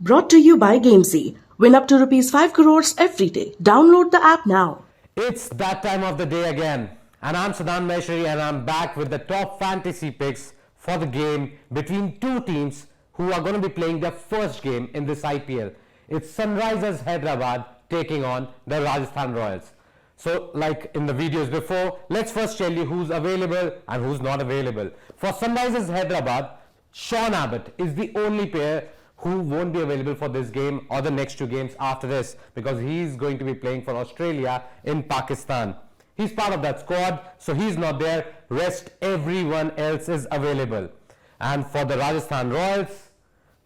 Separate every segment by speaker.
Speaker 1: Brought to you by Gamezy. Win up to rupees 5 crores every day. Download the app now.
Speaker 2: It's that time of the day again, and I'm Sadan Maheshwari, and I'm back with the top fantasy picks for the game between two teams who are going to be playing their first game in this IPL. It's Sunrisers Hyderabad taking on the Rajasthan Royals. So, like in the videos before, let's first tell you who's available and who's not available. For Sunrisers Hyderabad, Sean Abbott is the only player who won't be available for this game or the next two games after this, because he's going to be playing for Australia in Pakistan. He's part of that squad, so he's not there. Rest everyone else is available. And for the Rajasthan Royals,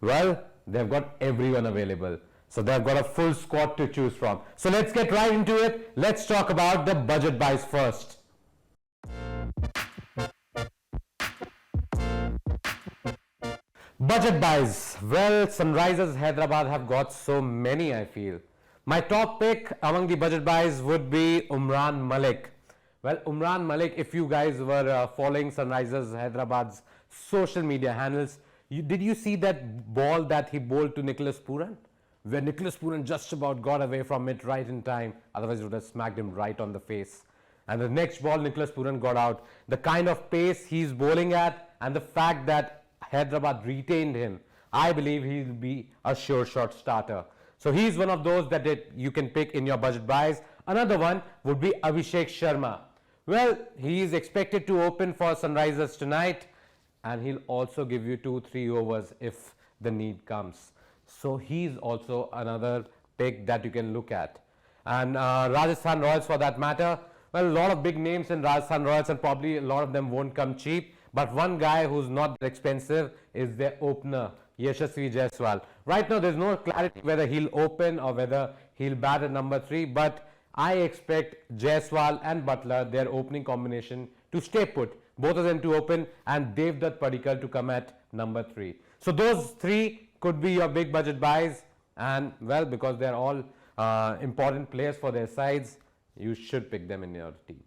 Speaker 2: well, they've got everyone available. So they've got a full squad to choose from. So let's get right into it. Let's talk about the budget buys first. Budget buys. Well, Sunrisers Hyderabad have got so many, I feel. My top pick among the budget buys would be Umran Malik. Well, Umran Malik, if you guys were following Sunrisers Hyderabad's social media handles, did you see that ball that he bowled to Nicholas Pooran? Where Nicholas Pooran just about got away from it right in time. Otherwise, it would have smacked him right on the face. And the next ball, Nicholas Pooran got out. The kind of pace he's bowling at and the fact that Hyderabad retained him, I believe he'll be a sure shot starter. So he's one of those that you can pick in your budget buys. Another one would be Abhishek Sharma. Well, he is expected to open for Sunrisers tonight, and he'll also give you 2-3 overs if the need comes. So he's also another pick that you can look at. And Rajasthan Royals, for that matter, well, a lot of big names in Rajasthan Royals, and probably a lot of them won't come cheap. But one guy who's not that expensive is their opener, Yashasvi Jaiswal. Right now, there's no clarity whether he'll open or whether he'll bat at number 3. But I expect Jaiswal and Butler, their opening combination, to stay put. Both of them to open, and Devdutt Padikkal to come at number 3. So those three could be your big budget buys. And well, because they're all important players for their sides, you should pick them in your team.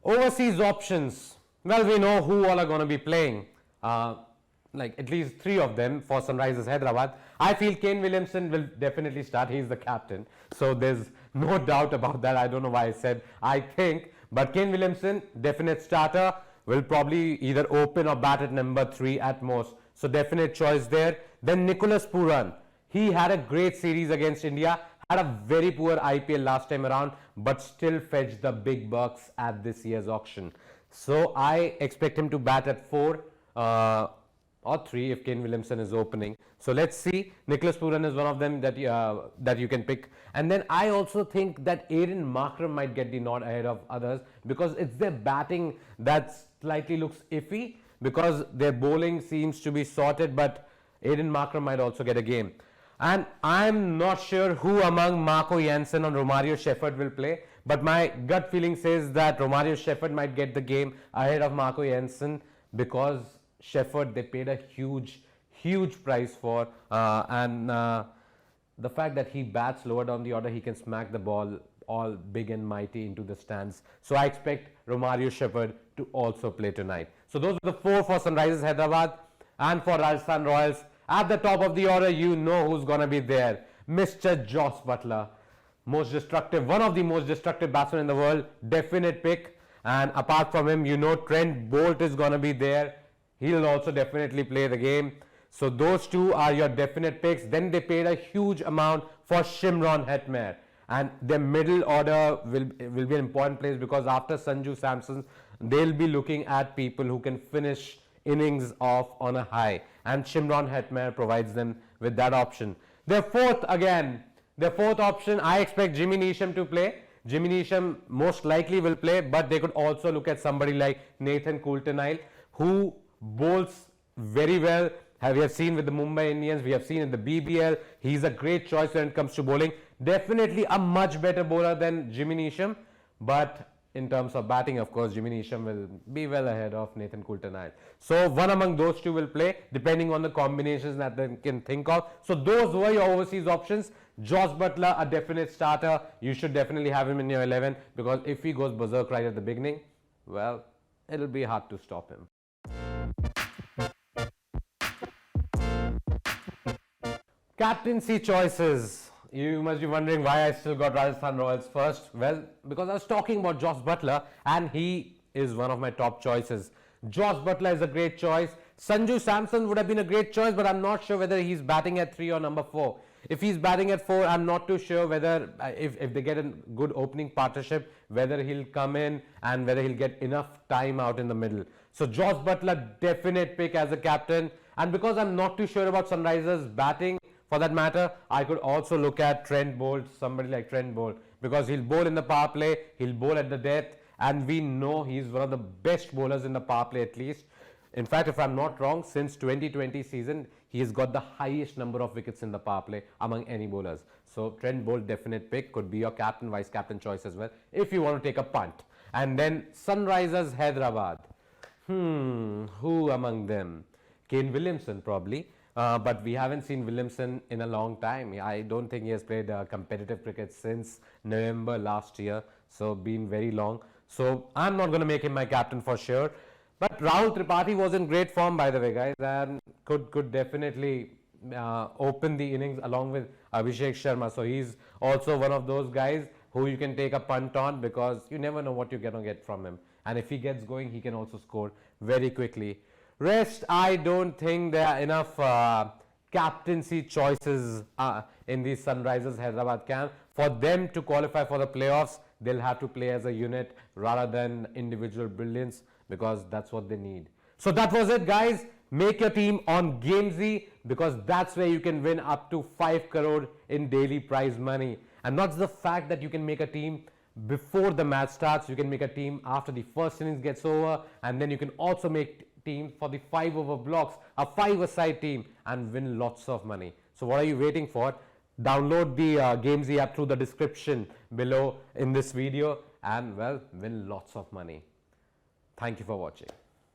Speaker 2: Overseas options. Well, we know who all are going to be playing. Like at least 3 of them for Sunrisers Hyderabad. I feel Kane Williamson will definitely start. He's the captain. So there's no doubt about that. I don't know why I said I think. But Kane Williamson, definite starter, will probably either open or bat at number 3 at most. So definite choice there. Then Nicholas Pooran. He had a great series against India. Had a very poor IPL last time around, but still fetched the big bucks at this year's auction. So I expect him to bat at 4 or 3 if Kane Williamson is opening. So let's see. Nicholas Pooran is one of them that you can pick. And then I also think that Aiden Markram might get the nod ahead of others, because it's their batting that slightly looks iffy, because their bowling seems to be sorted, but Aiden Markram might also get a game. And I'm not sure who among Marco Jansen or Romario Shepherd will play, but my gut feeling says that Romario Shepherd might get the game ahead of Marco Jansen, because Shepherd they paid a huge price for, and the fact that he bats lower down the order, he can smack the ball all big and mighty into the stands. So I expect Romario Shepherd to also play tonight. So those are the 4 for Sunrisers Hyderabad. And for Rajasthan Royals, at the top of the order, you know who's going to be there. Mr. Jos Buttler. Most destructive, one of the most destructive batsmen in the world. Definite pick. And apart from him, you know Trent Bolt is going to be there. He'll also definitely play the game. So those 2 are your definite picks. Then they paid a huge amount for Shimron Hetmyer. And their middle order will be an important place, because after Sanju Samson, they'll be looking at people who can finish innings off on a high, and Shimron Hetmyer provides them with that option. Their fourth option, I expect Jimmy Neesham to play. Jimmy Neesham most likely will play, but they could also look at somebody like Nathan Coulter-Nile, who bowls very well. We have seen with the Mumbai Indians, we have seen in the BBL. He's a great choice when it comes to bowling. Definitely a much better bowler than Jimmy Neesham, but in terms of batting, of course, Jimmy Neesham will be well ahead of Nathan Coulter-Nile. So one among those 2 will play, depending on the combinations that they can think of. So those were your overseas options. Jos Buttler, a definite starter. You should definitely have him in your 11, because if he goes berserk right at the beginning, well, it'll be hard to stop him. Captaincy choices. You must be wondering why I still got Rajasthan Royals first. Well, because I was talking about Josh Butler and he is one of my top choices. Josh Butler is a great choice. Sanju Samson would have been a great choice, but I'm not sure whether he's batting at 3 or number 4. If he's batting at 4, I'm not too sure whether, if they get a good opening partnership, whether he'll come in and whether he'll get enough time out in the middle. So Josh Butler, definite pick as a captain. And because I'm not too sure about Sunrisers batting, for that matter, I could also look at Trent Bolt, somebody like Trent Bolt, because he'll bowl in the power play, he'll bowl at the death, and we know he's one of the best bowlers in the power play at least. In fact, if I'm not wrong, since 2020 season, he has got the highest number of wickets in the power play among any bowlers. So Trent Bolt, definite pick, could be your captain, vice captain choice as well, if you want to take a punt. And then Sunrisers Hyderabad. Who among them? Kane Williamson probably. But we haven't seen Williamson in a long time. I don't think he has played competitive cricket since November last year. So been very long. So I'm not going to make him my captain for sure. But Rahul Tripathi was in great form, by the way, guys, and could definitely open the innings along with Abhishek Sharma. So he's also one of those guys who you can take a punt on because you never know what you're going to get from him. And if he gets going, he can also score very quickly. Rest, I don't think there are enough captaincy choices in the Sunrisers Hyderabad camp. For them to qualify for the playoffs, they'll have to play as a unit rather than individual brilliance because that's what they need. So that was it, guys. Make your team on Gamezy because that's where you can win up to 5 crore in daily prize money. And not the fact that you can make a team before the match starts, you can make a team after the first innings gets over, and then you can also make teams for the 5 over blocks, a 5-a-side team, and win lots of money. So what are you waiting for? Download the Gamezy app through the description below in this video and well, win lots of money. Thank you for watching.